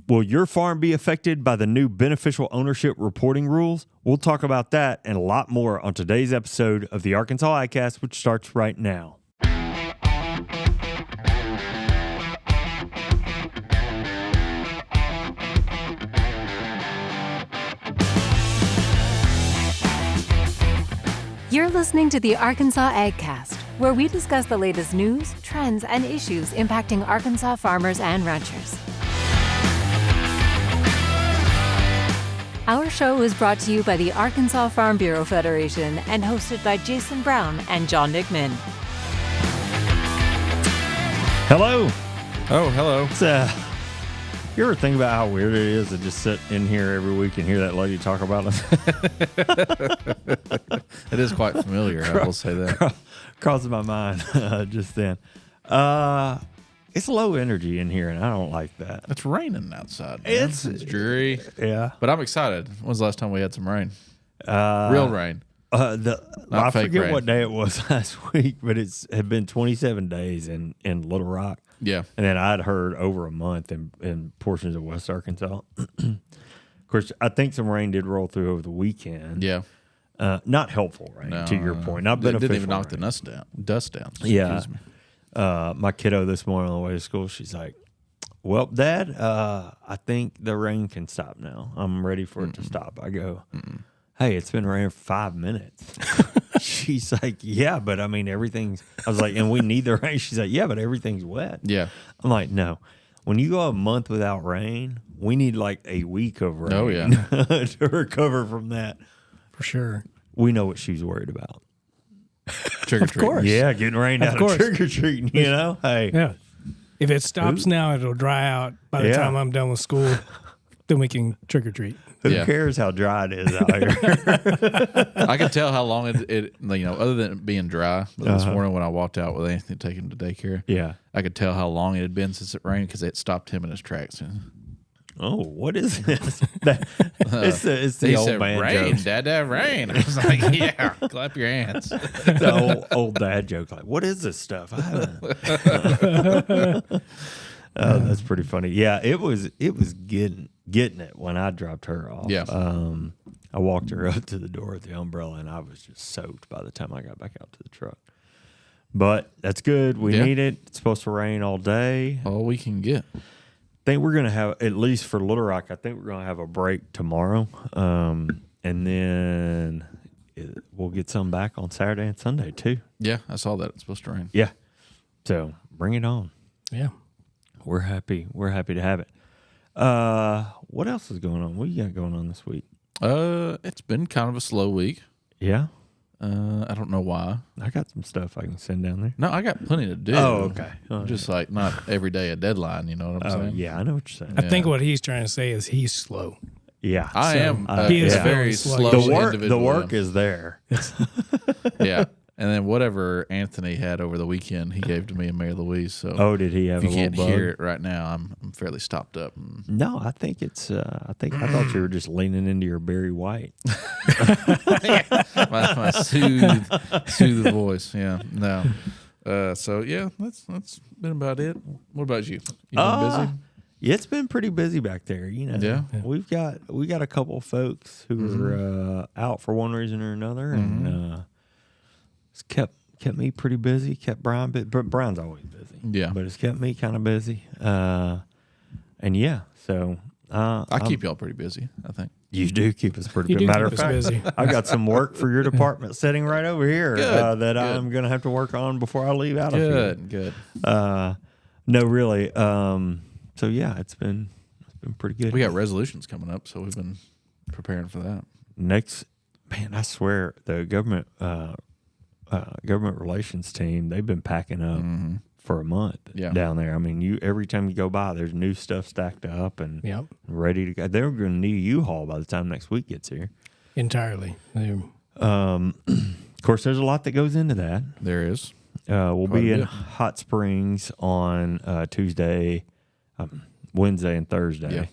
Will your farm be affected by the new beneficial ownership reporting rules? We'll talk about that and a lot more on today's episode of the Arkansas AgCast, which starts right now. You're listening to the Arkansas AgCast, where we discuss the latest news, trends, and issues impacting Arkansas farmers and ranchers. Our show is brought to you by the Arkansas Farm Bureau Federation and hosted by Jason Brown and John Nickman. Hello. Oh, hello. You ever think about how weird it is to just sit in here every week and hear that lady talk about us? It is quite familiar, I will say that. Crosses my mind just then. It's low energy in here, and I don't like that. It's raining outside, man. It's dreary. Yeah. But I'm excited. When's the last time we had some rain? Real rain. I forget rain. what day it was last week, but it had been 27 days in Little Rock. Yeah. And then I'd heard over a month in portions of West Arkansas. Of course, I think some rain did roll through over the weekend. Yeah. Not helpful rain, to your point. Not It beneficial. didn't even knock rain. the dust down. Yeah. Excuse me. My kiddo this morning on the way to school, she's like, well, Dad, I think the rain can stop now. I'm ready for it to stop. I go, hey, it's been raining for 5 minutes. She's like, yeah, but I mean, everything's, I was like, and we need the rain. She's like, yeah, but everything's wet. Yeah. I'm like, no. When you go a month without rain, we need like a week of rain Oh, yeah. to recover from that. For sure. We know what she's worried about. Trick or treat. course. Yeah, getting rained out of trick or treating, you know? Hey. Yeah. If it stops now, it'll dry out by the time I'm done with school. Then we can trick or treat. Who Yeah. cares how dry it is out here? I could tell how long it other than it being dry, but this morning when I walked out with Anthony to take him to daycare, Yeah. I could tell how long it had been since it rained because it stopped him in his tracks. Oh, what is this? It's the He old said, man rain, joke. Dad, rain. I was like, yeah, clap your hands. The old dad joke. Like, what is this stuff? I haven't. Oh, that's pretty funny. Yeah, it was getting it when I dropped her off. Yeah. I walked her up to the door with the umbrella, and I was just soaked by the time I got back out to the truck. But that's good. We need it. It's supposed to rain all day. All we can get. I think we're going to have, at least for Little Rock, I think we're going to have a break tomorrow. And then we'll get some back on Saturday and Sunday, too. Yeah, I saw that. It's supposed to rain. Yeah. So bring it on. Yeah. We're happy. We're happy to have it. What else is going on? What you got going on this week? It's been kind of a slow week. Yeah. I don't know why. I got some stuff I can send down there. No, I got plenty to do. Oh, okay. Just like not every day a deadline, you know what I'm saying? Yeah, I know what you're saying. I think what he's trying to say is he's slow. Yeah. I am he is very very slow slow. individual. The work is there. Yeah. And then whatever Anthony had over the weekend, he gave to me and Mary Louise. So Oh, did he have if a you little can't bug? hear it right now, I'm fairly stopped up. No, I think it's. I thought you were just leaning into your Barry White. my soothe voice. Yeah. No. So yeah, that's been about it. What about you? You been busy? Yeah, it's been pretty busy back there. You know, Yeah. we got a couple of folks who are out for one reason or another, and it's kept me pretty busy. Kept Brian, but Brian's always busy. Yeah. but it's kept me kind of busy. And yeah, so I keep y'all pretty busy, I think. you do keep us pretty You busy. do Matter keep of us fact, busy. I've got some work for your department sitting right over here that Good. I'm going to have to work on before I leave out of here. Good. No, really. So yeah, it's been pretty good. We got resolutions coming up, so we've been preparing for that. Next, man, I swear the government relations team, they've been packing up for a month down there. I mean, every time you go by, there's new stuff stacked up and ready to go. They're going to need a U-Haul by the time next week gets here. Entirely. Of course, there's a lot that goes into that. There is. We'll Quite a be in bit. Hot Springs on Tuesday, Wednesday, and Thursday,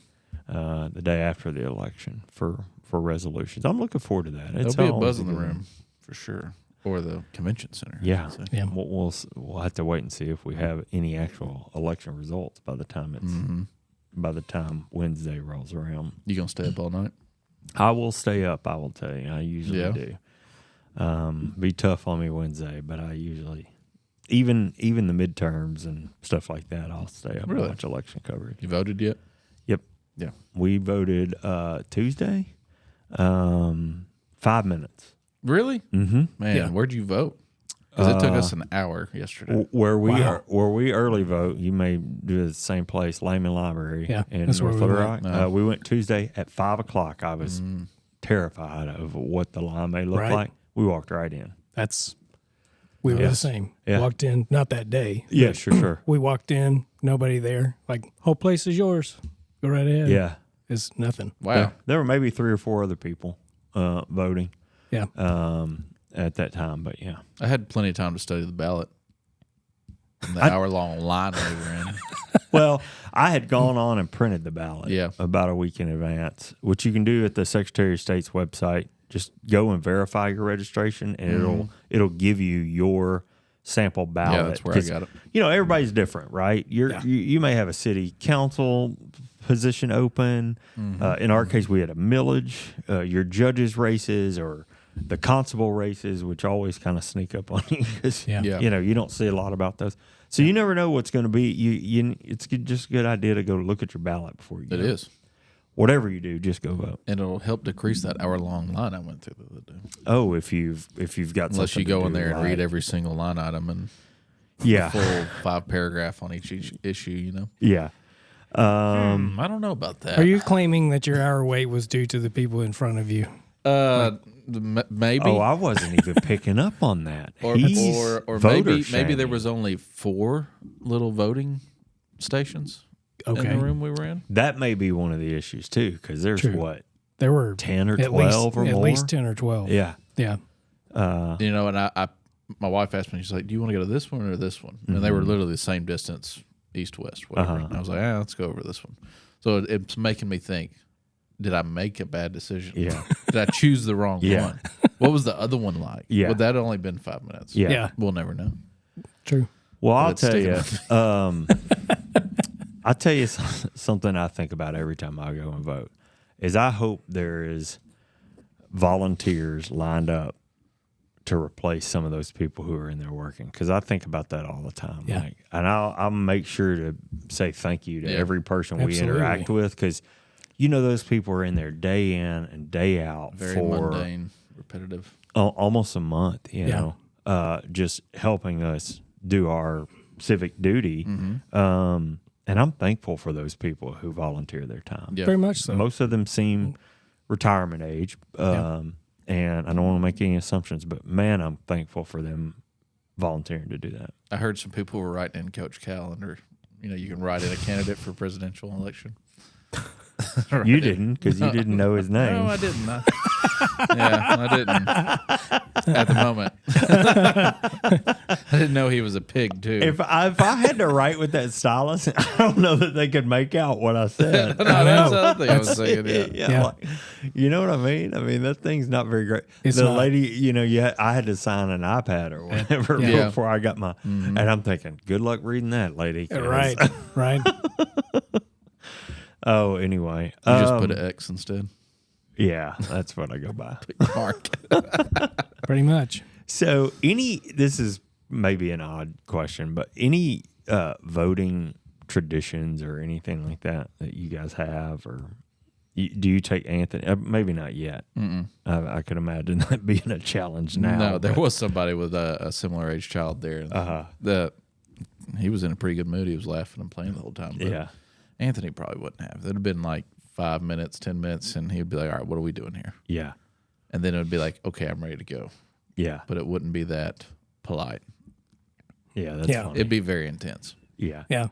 the day after the election for resolutions. I'm looking forward to that. There'll be a buzz in the room for sure, or the convention center. Yeah, So. Yeah. We'll have to wait and see if we have any actual election results by the time it's by the time Wednesday rolls around. You gonna stay up all night? I will stay up. I will tell you. I usually do. Be tough on me Wednesday, but I usually, even the midterms and stuff like that, I'll stay up and watch election coverage. You voted yet? Yep. Yeah. We voted Tuesday. 5 minutes. Really? Mm-hmm. Man, where'd you vote? Because it took us an hour yesterday. Where we early vote, you may do the same place, Lehman Library in North Little Rock. We went Tuesday at 5 o'clock. I was terrified of what the line may look like. We walked right in. We were the same. Yeah. Walked in, not that day. Yeah, sure. We walked in, nobody there. Like, whole place is yours. Go right ahead. Yeah. It's nothing. Wow. There were maybe 3 or 4 other people voting. Yeah. At that time, but yeah. I had plenty of time to study the ballot. In the hour-long line we were in. Well, I had gone on and printed the ballot about a week in advance, which you can do at the Secretary of State's website. Just go and verify your registration, and it'll give you your sample ballot. Yeah, that's where I got it. You know, everybody's different, right? You may have a city council position open. In our case, we had a millage. Your judges' races or the constable races, which always kind of sneak up on you because you know you don't see a lot about those. So you never know what's going to be. It's just a good idea to go look at your ballot before you. It is. Whatever you do, just go vote. And it'll help decrease that hour-long line I went through the other day. Oh, if you've got unless you go in there and read every single line item and full 5 paragraph on each issue, you know. Yeah. I don't know about that. Are you claiming that your hour wait was due to the people in front of you? Maybe. Oh, I wasn't even picking up on that. Or maybe there was only 4 little voting stations in the room we were in. That may be one of the issues too, because there's there were 10 or 12 or more. At least 10 or 12. Yeah. Yeah. You know, and my wife asked me, she's like, "Do you want to go to this one or this one?" And they were literally the same distance, east west, whatever. And I was like, let's go over this one. So it's making me think. Did I make a bad decision? Yeah. Did I choose the wrong one? What was the other one like? Yeah. Would that have only been 5 minutes? Yeah. We'll never know. True. Well, I'll tell you. I'll tell you something I think about every time I go and vote is I hope there is volunteers lined up to replace some of those people who are in there working, because I think about that all the time. Yeah. Like, and I'll make sure to say thank you to every person we interact with, because you know those people are in there day in and day out Very for mundane, repetitive, almost a month. You know, just helping us do our civic duty. And I'm thankful for those people who volunteer their time. Yeah. Very much so. Most of them seem retirement age, and I don't want to make any assumptions, but man, I'm thankful for them volunteering to do that. I heard some people were writing in Coach Calendar. You know, you can write in a candidate for presidential election. Right. You didn't, because you didn't know his name. No, I didn't. I didn't. At the moment. I didn't know he was a pig, too. If I had to write with that stylus, I don't know that they could make out what I said. No, that's the other thing I was saying. Yeah. Like, you know what I mean? I mean, that thing's not very great. It's the not. lady, you know, I had to sign an iPad or whatever before I got my, and I'm thinking, good luck reading that, lady. Right. Oh, anyway. You just put an X instead. Yeah, that's what I go by. Mark. Pretty much. So this is maybe an odd question, but any voting traditions or anything like that you guys have, or do you take Anthony? Maybe not yet. I could imagine that being a challenge now. No, there was somebody with a similar age child there. He was in a pretty good mood. He was laughing and playing the whole time. But Anthony probably wouldn't have. It'd have been like 5 minutes, 10 minutes, and he'd be like, all right, what are we doing here? Yeah. And then it would be like, okay, I'm ready to go. Yeah. But it wouldn't be that polite. Yeah, that's funny. It'd be very intense. Yeah. Yeah.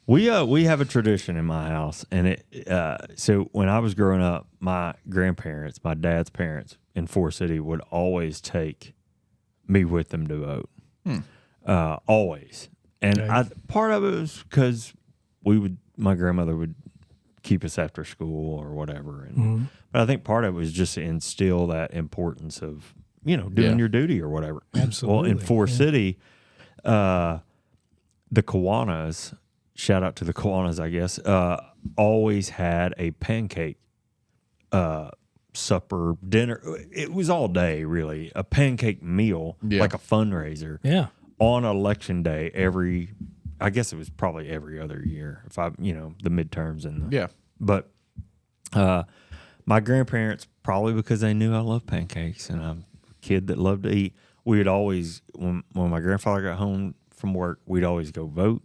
We have a tradition in my house, and so when I was growing up, my grandparents, my dad's parents in Forest City would always take me with them to vote. Always. And part of it was because my grandmother would keep us after school or whatever. And but I think part of it was just to instill that importance of, you know, doing your duty or whatever. Absolutely. Well, in Forest City, the Kiwanis, shout out to the Kiwanis, I guess, always had a pancake supper, dinner. It was all day, really. A pancake meal, like a fundraiser. Yeah. On election day I guess it was probably every other year, if the midterms and But my grandparents, probably because they knew I loved pancakes and I'm a kid that loved to eat, we would always, when my grandfather got home from work, we'd always go vote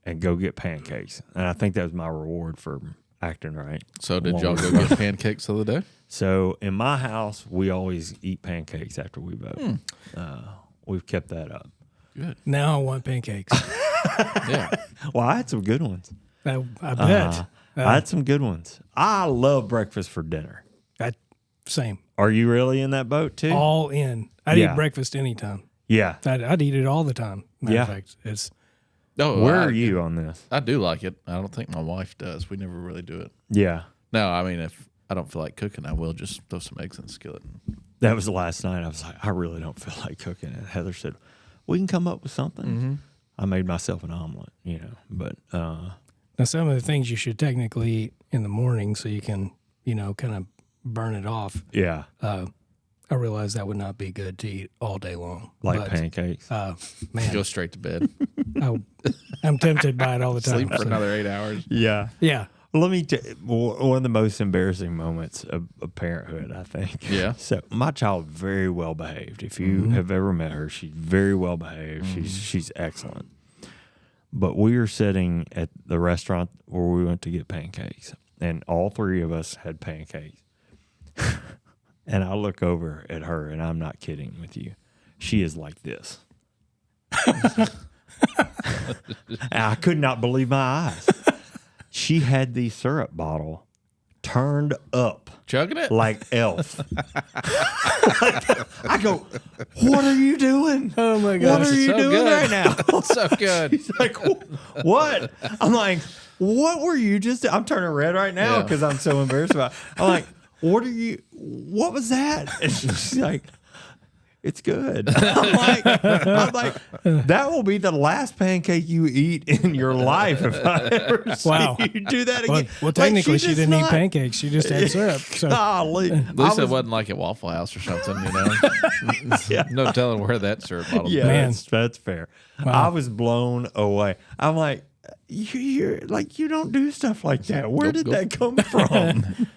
and go get pancakes. And I think that was my reward for acting right. So did y'all go get pancakes the other day? So in my house, we always eat pancakes after we vote. We've kept that up. Good. Now I want pancakes. Yeah. Well, I had some good ones. I bet. I had some good ones. I love breakfast for dinner. Same. Are you really in that boat too? All in. I'd eat breakfast anytime. Yeah. I'd eat it all the time. Matter of fact, Where are you on this? I do like it. I don't think my wife does. We never really do it. Yeah. No, I mean, if I don't feel like cooking, I will just throw some eggs in the skillet. That was last night. I was like, I really don't feel like cooking. And Heather said, we can come up with something. Mm-hmm. I made myself an omelet, but. Now, some of the things you should technically eat in the morning so you can, kind of burn it off. Yeah. I realize that would not be good to eat all day long. Like pancakes. Man, Go straight to bed. I'm tempted by it all the time. Sleep for another 8 hours. Yeah. Yeah. Well, let me tell you, one of the most embarrassing moments of parenthood, I think. Yeah. So my child, very well behaved. If you have ever met her, she's very well behaved. She's excellent. But we were sitting at the restaurant where we went to get pancakes, and all three of us had pancakes. And I look over at her, and I'm not kidding with you. She is like this. And I could not believe my eyes. She had the syrup bottle turned up. Chugging it? Like Elf. I go, what are you doing? Oh, my gosh. What are you doing good. right now? It's so good. She's like, what? I'm like, what were you just? I'm turning red right now because I'm so embarrassed about it. I'm like, what was that? And she's like, it's good. I'm like, that will be the last pancake you eat in your life if I ever see you do that again. Well, technically, she didn't eat pancakes. She just had syrup. So. Golly. At least it wasn't like at Waffle House or something, No telling where that syrup bottle that's fair. Wow. I was blown away. I'm like, you're like, you don't do stuff like that. Where did that come from?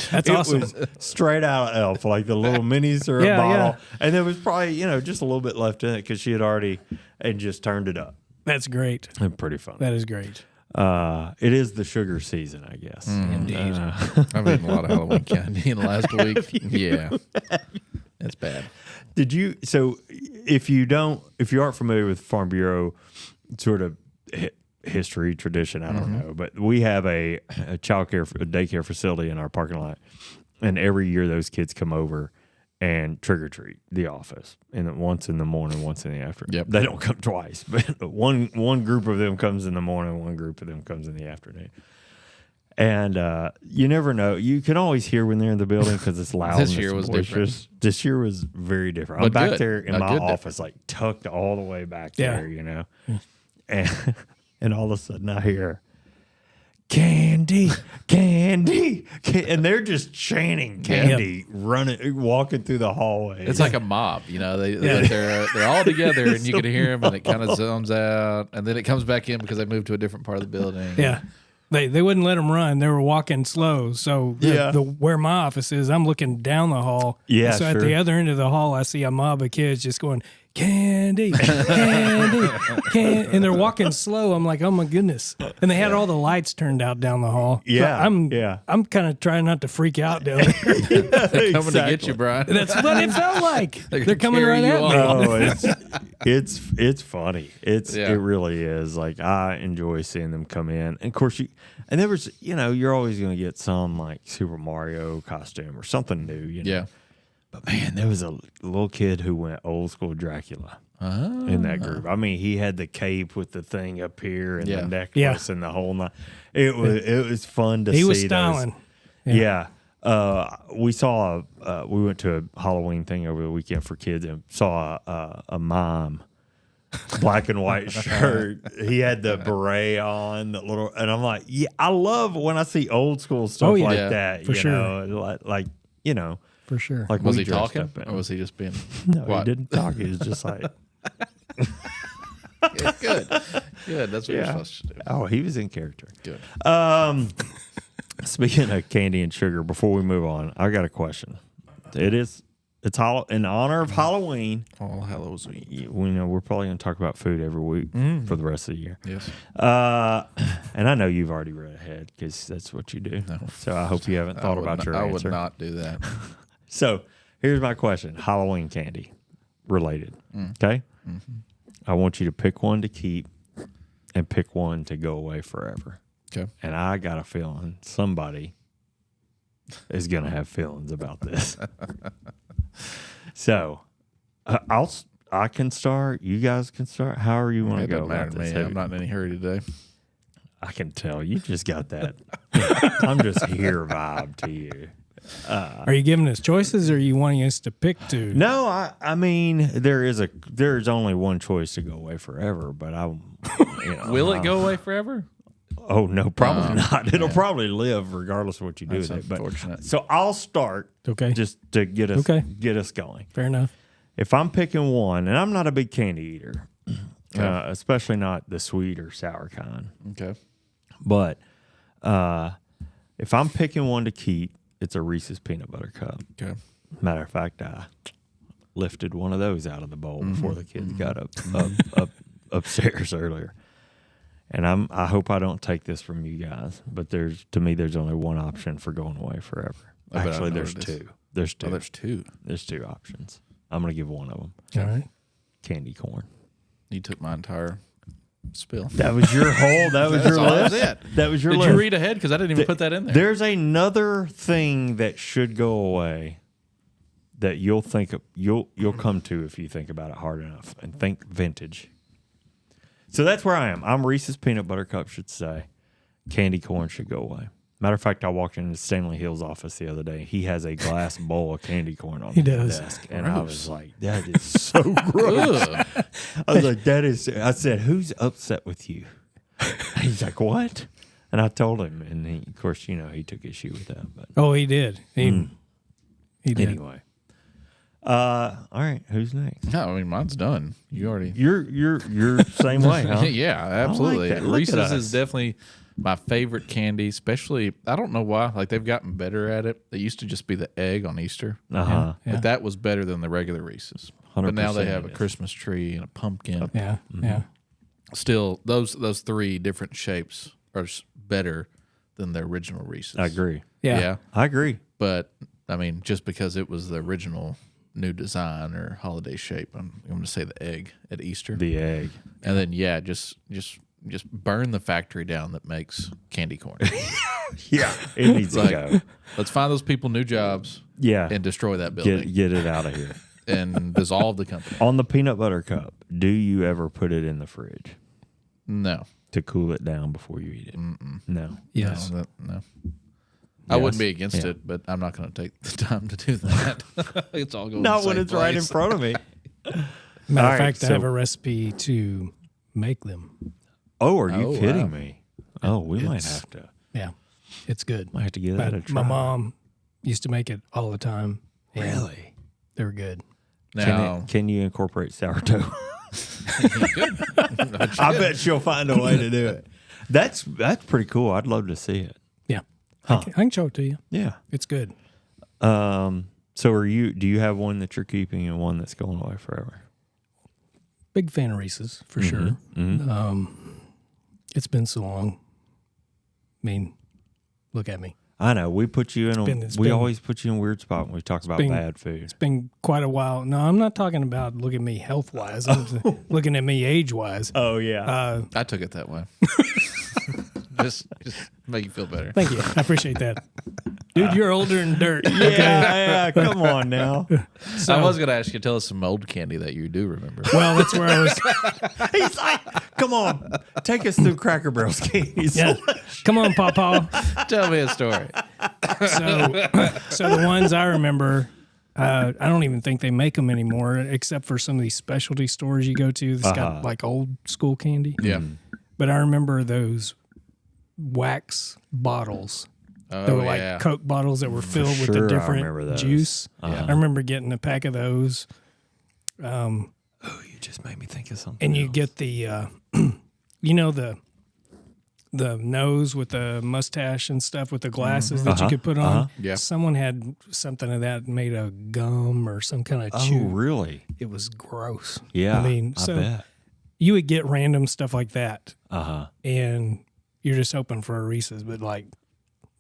That's awesome. It was straight out of Elf, like the little mini syrup bottle. Yeah. And there was probably, just a little bit left in it because she had already and just turned it up. That's great. And pretty funny. That is great. It is the sugar season, I guess. Indeed. I've eaten a lot of Halloween candy in the last week. Yeah. It's bad. Did you, so if you aren't familiar with Farm Bureau sort of history, tradition, I don't know, but we have a daycare facility in our parking lot, and every year those kids come over and trick or treat the office, and once in the morning, once in the afternoon. Yep. They don't come twice, but one group of them comes in the morning, one group of them comes in the afternoon. And you never know. You can always hear when they're in the building because it's loud. This year was different. This year was very different. I'm back there in my office, like tucked all the way back there, and all of a sudden I hear candy, candy, and they're just chanting candy, walking through the hallway. It's like a mob, they're all together, and you can hear them, and it kind of zones out, and then it comes back in because they moved to a different part of the building. Yeah. They wouldn't let them run. They were walking slow. So where my office is, I'm looking down the hall. Yeah, so at the other end of the hall, I see a mob of kids just going, candy, candy, candy. And they're walking slow. I'm like, oh, my goodness. And they had all the lights turned out down the hall. Yeah. So I'm kind of trying not to freak out down there. They're coming to get you, Brian. That's what it felt like. They're coming right at me. Oh, it's funny. It really is. Like, I enjoy seeing them come in. And of course, there was, you're always going to get some like Super Mario costume or something new, Yeah. But man, there was a little kid who went old school Dracula in that group. I mean, he had the cape with the thing up here and the necklace and the whole night. It was fun to see. He was styling. Yeah. We saw we went to a Halloween thing over the weekend for kids and saw a mom black and white shirt. He had the beret on, the little, and I'm like, yeah, I love when I see old school stuff like that. for sure. Like you know, For sure. like Was we he dressed talking, up in. or was he just being? No, quiet? he didn't talk. He was just like, Good. That's what you're yeah. supposed to do. Oh, he was in character. Good. Speaking of candy and sugar, before we move on, I got a question. It's in honor of Halloween. All Hallows Eve. We know we're probably going to talk about food every week for the rest of the year. Yes. And I know you've already read ahead because that's what you do. No. So I hope you haven't thought about your I answer. would not do that. So here's my question: Halloween candy related. Okay, I want you to pick one to keep and pick one to go away forever. Okay. And I got a feeling somebody is going to have feelings about this. So I can start. You guys can start. However you want to It go doesn't matter about to this. me. I'm not in any hurry today. I can tell you just got that. I'm just here vibe to you. Are you giving us choices, or are you wanting us to pick two? No, I mean there's only one choice to go away forever, but Will it go away forever? Oh no, probably not. It'll probably live regardless of what you do That's with it. But unfortunate. so I'll start. Okay. Just to get us going. Fair enough. If I'm picking one, and I'm not a big candy eater, especially not the sweet or sour kind, Okay. but if I'm picking one to keep, it's a Reese's peanut butter cup. Okay. Matter of fact, I lifted one of those out of the bowl before the kids got up upstairs earlier. And I hope I don't take this from you guys, but there's only one option for going away forever. I bet I Actually, know there's what it is. two. There's two. Oh, there's two. There's two options. I'm gonna give one of them. All right. Candy corn. You took my entire spill. That was your whole. That was That's your all list. that was it. That was your Did list. you read ahead? Because I didn't even put that in there. There's another thing that should go away that you'll come to if you think about it hard enough and think vintage. So that's where I am. I'm Reese's peanut butter cup should say. Candy corn should go away. Matter of fact, I walked into Stanley Hill's office the other day. He has a glass bowl of candy corn on his desk. And I was like, that is so gross. Ugh. I was like, I said, who's upset with you? He's like, what? And I told him. And he, of course, he took issue with that. But Oh, he did. He did. anyway. All right. Who's next? No, I mean mine's done. You already. You're same way, huh? Yeah, absolutely. that. Look at Reese's us. is definitely my favorite candy, especially I don't know why. Like they've gotten better at it. They used to just be the egg on Easter. Uh-huh. Yeah. Like that was better than the regular Reese's. But now they 100% have a it is. Christmas tree and a pumpkin. Yeah. Yeah. Still, those three different shapes are better than the original Reese's. I agree. Yeah. I agree. But I mean, just because it was the original new design or holiday shape, I'm going to say the egg at Easter. The egg. And then just burn the factory down that makes candy corn. Yeah. It needs to Like, go. let's find those people new jobs Yeah. and destroy that building Get it out of here. and dissolve the company. On the peanut butter cup, do you ever put it in the fridge No. to cool it down before you eat it? No. Yes. No. I wouldn't be against Yeah. it, but I'm not going to take the time to do that. It's all going Not the when same it's right in place. front of me. Matter All of right, fact, I so- have a recipe to make them. Oh, are you Oh, kidding wow. me? Oh, we might It's- have to. Yeah. It's good. Might have to give that a But try. my mom used to make it all the time. and Really? They were good. Now, Can you incorporate sourdough? good. I bet she'll find a way to do it. That's pretty cool. I'd love to see it. Yeah. Huh. I can show it to you. Yeah. It's good. So do you have one that you're keeping and one that's going away forever? Big fan of Reese's for sure. It's been so long. I mean, look at me. I know. We put you in it's we been- always put you in a weird spot when we talk about been- bad food. It's been quite a while. No, I'm not talking about look at me health wise. I'm looking at me age wise. Oh yeah. I took it that way. just make you feel better. Thank you. I appreciate that. Dude, you're older than dirt. yeah, come on now. I was going to ask you to tell us some old candy that you do remember. Well, that's where I was. He's like, come on, take us through Cracker Barrel's candies. Yeah. Come on, Pawpaw. Tell me a story. So the ones I remember I don't even think they make them anymore, except for some of these specialty stores you go to that's got like old school candy. Yeah. But I remember those wax bottles. They were like Coke bottles that were filled with the different juice. I remember getting a pack of those. You just made me think of something. And you get the, you know, the nose with the mustache and stuff with the glasses that you could put on. Yeah. Someone had something of that made of gum or some kind of chew. Oh, really? It was gross. Yeah. I mean, I bet. you would get random stuff like that. Uh-huh. And you're just hoping for a Reese's, but like,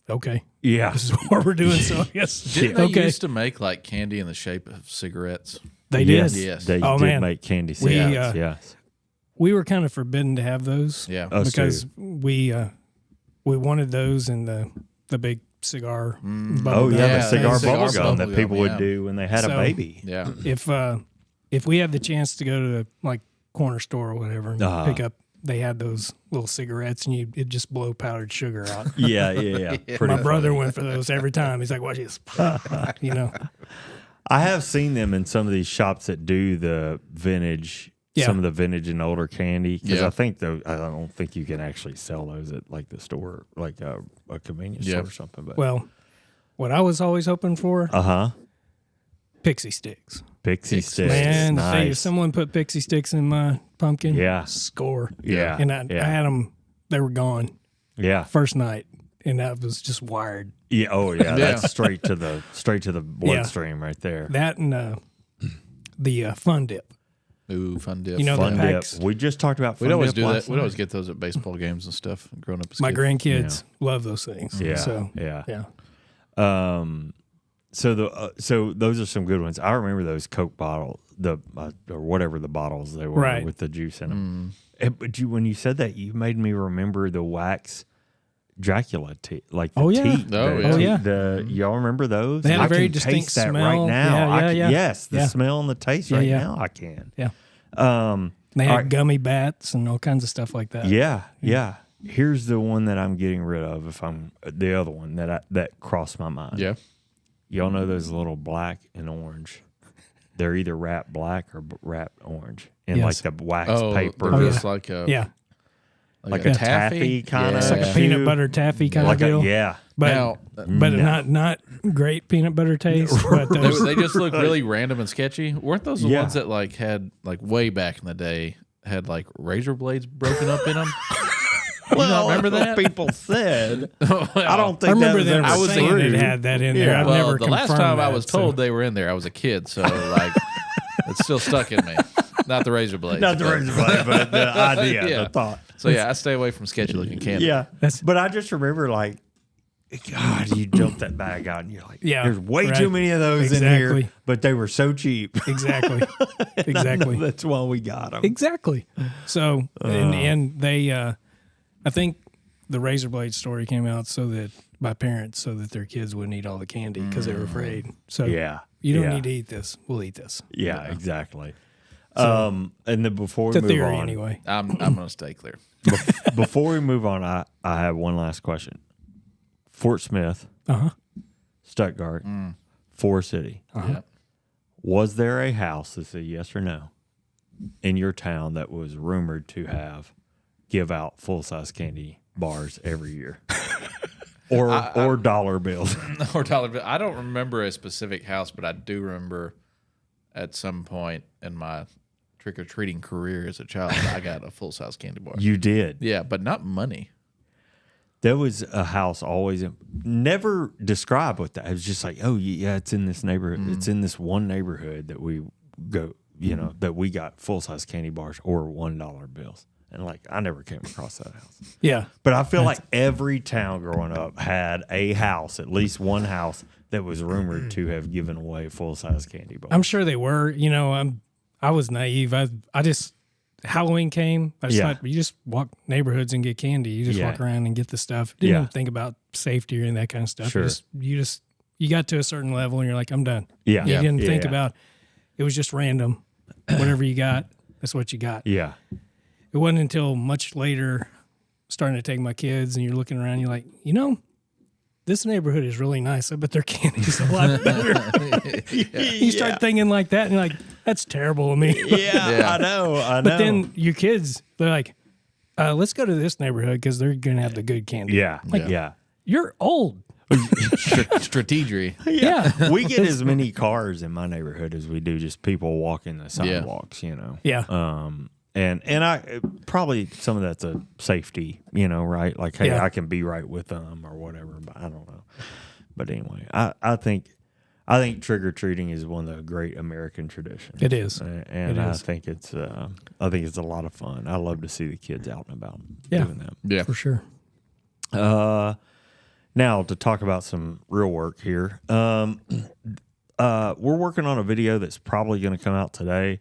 okay. Yeah. This is what we're doing. So I guess. Didn't they used to make like candy in the shape of cigarettes? They did. Yes. They did make candy cigarettes. Yes. We were kind of forbidden to have those. Yeah. Because we wanted those in the big cigar bubble gum. The cigar cigar bubble gum that bubble people gum, would do when they had a baby. Yeah. If we had the chance to go to the like corner store or whatever and pick up, they had those little cigarettes and it'd just blow powdered sugar out. Yeah. My brother went for those every time. He's like, watch this. You know. I have seen them in some of these shops that do the vintage, some of the vintage and older candy. Because I don't think you can actually sell those at like the store, like a convenience store or something. But well, what I was always hoping for, Pixie Sticks. Pixie Sticks, man. Nice. If someone put Pixie Sticks in my pumpkin, score. Yeah, and I had them; they were gone. Yeah, first night, and that was just wired. Yeah. Oh yeah. That's straight to the bloodstream right there. That and the Fun Dip. Ooh, Fun Dip. You know, Fun the packs. Dip. We just talked about Fun We'd always Dip do last that. We'd always get those at baseball games and stuff. Growing up as my kids. grandkids love those things. Yeah. So yeah. So those are some good ones. I remember those Coke bottles, or whatever the bottles they were with the juice in them. But when you said that, you made me remember the wax Dracula tea, like the tea. Y'all remember those? They had a very can distinct taste that smell. right now. Yeah. The smell and the taste right now. I can. Yeah. They had gummy bats and all kinds of stuff like that. Yeah. Here's the one that I'm getting rid of. If I'm the other one that crossed my mind. Yeah. Y'all know those little black and orange. They're either wrapped black or wrapped orange in like the wax paper. Just like a like a taffy kind of. It's like a peanut butter taffy kind of deal. But not great peanut butter taste. But they just look really random and sketchy. Weren't those the ones that like had like way back in the day had like razor blades broken up in them? Well, you not remember that? People said. I don't think I remember that them was saying it had that in there. I've never the last confirmed time I that, was told they were in there, I was a kid, so like it's still stuck in me. Not the razor blades. Not the razor blade, but the idea, the thought. So I stay away from sketchy looking candy. Yeah, but I just remember like, God, you dump that bag out and you're like, there's way too many of those in here, but they were so cheap. Exactly. That's why we got them. Exactly. So and they, I think the razor blade story came out by parents so that their kids wouldn't eat all the candy because they were afraid. So you don't need to eat this. We'll eat this. Yeah, exactly. So, and then before we move on, anyway, I'm going to stay clear. Before we move on, I have one last question. Fort Smith, Stuttgart, Forest City. Was there a house, this is a yes or no, in your town that was rumored to give out full-size candy bars every year? or dollar bills? Or dollar bills. I don't remember a specific house, but I do remember at some point in my trick-or-treating career as a child, I got a full-size candy bar. You did? Yeah, but not money. There was a house always never described what that. It was just like, oh yeah, it's in this neighborhood. It's in this one neighborhood that we go, that we got full size candy bars or $1 bills. And like, I never came across that house. Yeah, but I feel like every town growing up had a house, at least one house that was rumored to have given away full size candy bars. I'm sure they were. I was naive. I just. Halloween came. I just thought you just walk neighborhoods and get candy. You just walk around and get the stuff. Didn't even think about safety or any of that kind of stuff. Sure. You got to a certain level and you're like, I'm done. Yeah. You didn't think about it was just random. Whatever you got, that's what you got. Yeah. It wasn't until much later starting to take my kids and you're looking around, you're like, this neighborhood is really nice. I bet their candy's a lot better. You start thinking like that, and you're like, that's terrible of me. I know. But then your kids, they're like, let's go to this neighborhood because they're going to have the good candy. Yeah. You're old. Strategy. Yeah. We get as many cars in my neighborhood as we do just people walking the sidewalks, you know. Yeah. And I probably some of that's a safety, you know, right? Like, hey, I can be right with them or whatever, but I don't know. But anyway, I think trick or treating is one of the great American traditions. It is, and I think it's a lot of fun. I love to see the kids out and about doing that. Yeah, for sure. Now to talk about some real work here. We're working on a video that's probably going to come out today,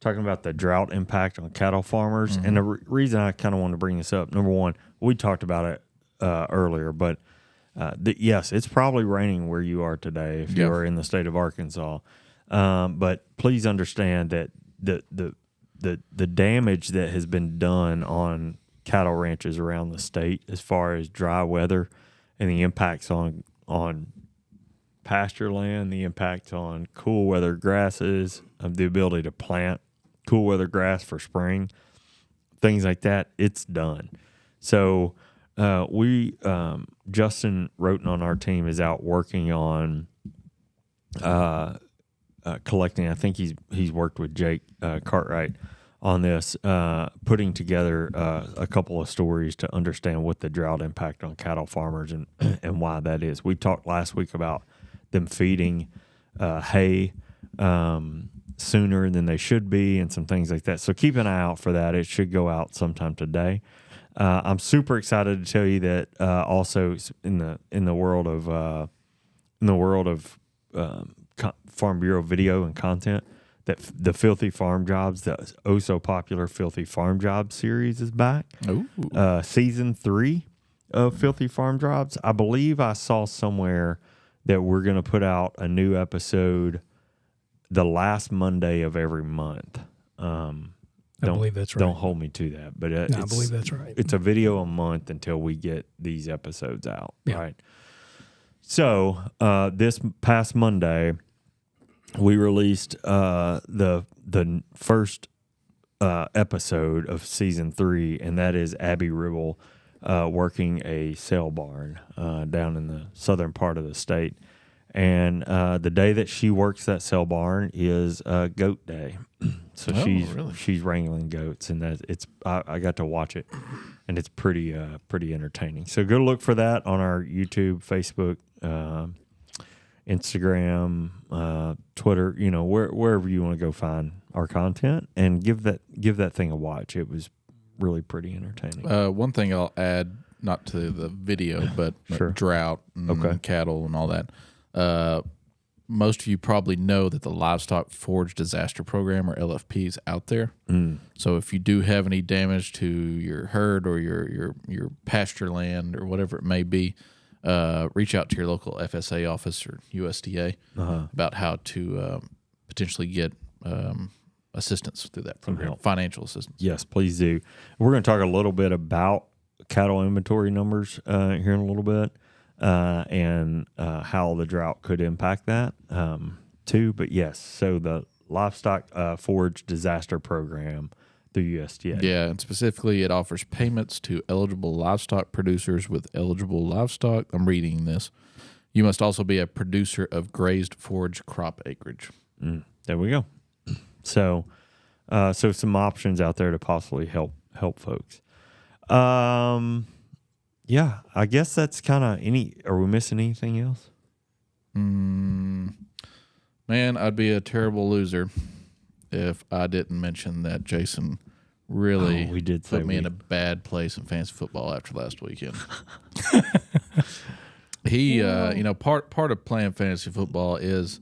talking about the drought impact on cattle farmers. And the reason I kind of want to bring this up, number one, we talked about it earlier, but yes, it's probably raining where you are today if you are in the state of Arkansas. But please understand that the damage that has been done on cattle ranches around the state as far as dry weather and the impacts on pasture land, the impact on cool weather grasses, the ability to plant cool weather grass for spring, things like that, it's done. So Justin Roten on our team is out working on collecting. I think he's worked with Jake Cartwright on this, putting together a couple of stories to understand what the drought impact on cattle farmers and why that is. We talked last week about them feeding hay sooner than they should be and some things like that. So keep an eye out for that. It should go out sometime today. I'm super excited to tell you that also in the world of Farm Bureau video and content, that the Filthy Farm Jobs, the oh so popular Filthy Farm Jobs series is back. Season 3 of Filthy Farm Jobs. I believe I saw somewhere that we're going to put out a new episode the last Monday of every month. I believe that's right. Don't hold me to that, but I believe that's right. It's a video a month until we get these episodes out, yeah. Right? So this past Monday, we released the first episode of season 3, and that is Abby Ribble working a sale barn down in the southern part of the state. And the day that she works that sale barn is Goat Day, so she's wrangling goats, and I got to watch it, and it's pretty entertaining. So go look for that on our YouTube, Facebook, Instagram, Twitter, you know, wherever you want to go find our content, and give that thing a watch. It was really pretty entertaining. One thing I'll add, not to the video, but Sure. drought and cattle and all that. Most of you probably know that the Livestock Forage Disaster Program, or LFP, is out there. So if you do have any damage to your herd or your pasture land or whatever it may be, reach out to your local FSA office or USDA about how to potentially get assistance through that program, financial assistance. Yes, please do. We're going to talk a little bit about cattle inventory numbers here in a little bit. And how the drought could impact that too. But yes, so the Livestock Forage Disaster Program through USDA. Yeah, and specifically it offers payments to eligible livestock producers with eligible livestock. I'm reading this. You must also be a producer of grazed forage crop acreage. There we go. So some options out there to possibly help folks. Yeah, I guess that's kind of are we missing anything else? Man, I'd be a terrible loser if I didn't mention that Jason really put me in a bad place in fantasy football after last weekend. He, part of playing fantasy football is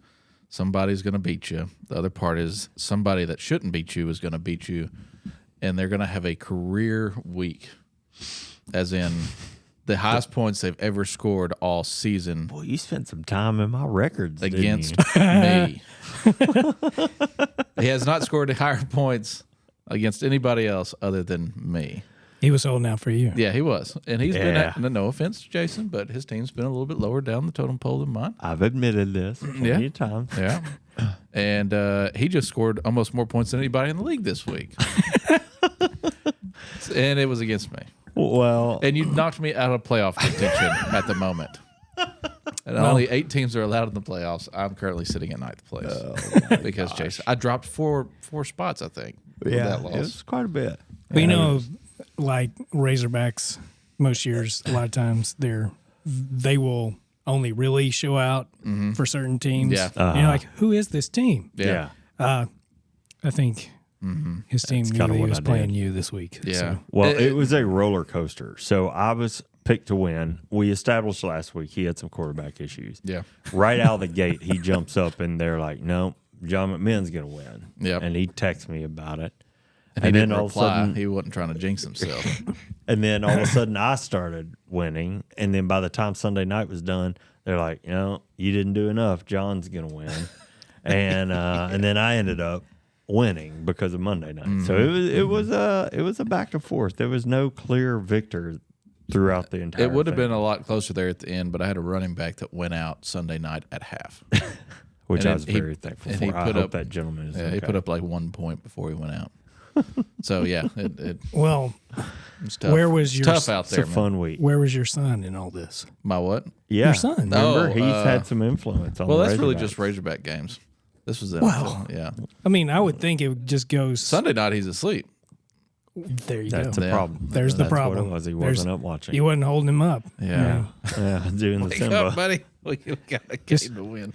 somebody's going to beat you. The other part is somebody that shouldn't beat you is going to beat you, and they're going to have a career week, as in the highest points they've ever scored all season. Boy, you spent some time in my records against me. He has not scored higher points against anybody else other than me. He was holding out for you. Yeah, he was. And he's been, no offense to Jason, but his team's been a little bit lower down the totem pole than mine. I've admitted this many times. Yeah. And he just scored almost more points than anybody in the league this week. And it was against me. Well, And you knocked me out of playoff contention at the moment. And only 8 teams are allowed in the playoffs. I'm currently sitting at 9th place because Jason. I dropped four spots, I think. yeah, That loss. it was quite a bit. But like Razorbacks, most years, a lot of times they will only really show out for certain teams. Yeah. And you're like, who is this team? Yeah. I think his team knew that he was playing you this week. Yeah. So. Well, it was a roller coaster. So I was picked to win. We established last week he had some quarterback issues. Yeah. Right out of the gate, he jumps up and they're like, "No, John McMahon's going to win." Yep. And he texts me about it. And he then didn't all of a reply. sudden, He wasn't trying to jinx himself. and then all of a sudden, I started winning. And then by the time Sunday night was done, they're like, "You didn't do enough. John's going to win." And then I ended up winning because of Monday night. So it was a back and forth. There was no clear victor throughout the entire. It would have thing, been a lot closer there at the end, but I had a running back that went out Sunday night at half. which and I was very thankful and for. he I put hope up- that gentleman is Yeah, okay. he put up like 1 point before he went out. So yeah, it Well, was tough. Where was It's your- tough out It's there, a man. fun week. where was your son in all this? My what? Yeah, Your son. Remember, Oh, he's had some influence on. Well, the that's really Razorbacks. just Razorback games. This was it. Well, yeah. I mean, I would think it just goes. Sunday night he's asleep. There you That's go. a Yeah. problem. There's the That's problem. What it was. He There's- wasn't up watching. You wasn't holding him up. Yeah. Yeah, doing the Wake Simba. up, buddy. We got a game to win.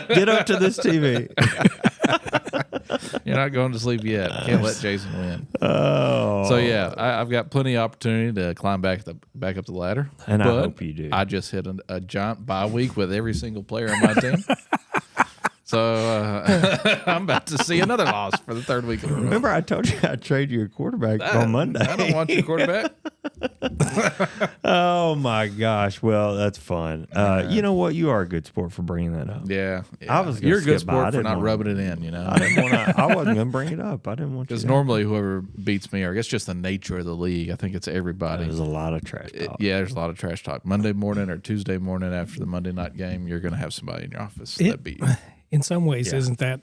Get up to this TV. You're not going to sleep yet. Can't let Jason win. Oh, So yeah, I've got plenty of opportunity to climb back up the ladder. And I but hope you do. I just hit a giant bye week with every single player on my team. So I'm about to see another loss for the third week in a row. Remember, I told you I'd trade you a quarterback on Monday. I don't want your quarterback. Oh my gosh! Well, that's fun. You know what? You are a good sport for bringing that up. Yeah, I was gonna You're a good skip by. I sport for didn't not wanna- rubbing it in. You know, I didn't want to. I wasn't going to bring it up. I didn't want because to. normally whoever beats me, or I guess just the nature of the league, I think it's everybody. There's a lot of trash talk. Yeah, there's a lot of trash talk. Monday morning or Tuesday morning after the Monday night game, you're going to have somebody in your office that beat you. In some ways, Yeah. isn't that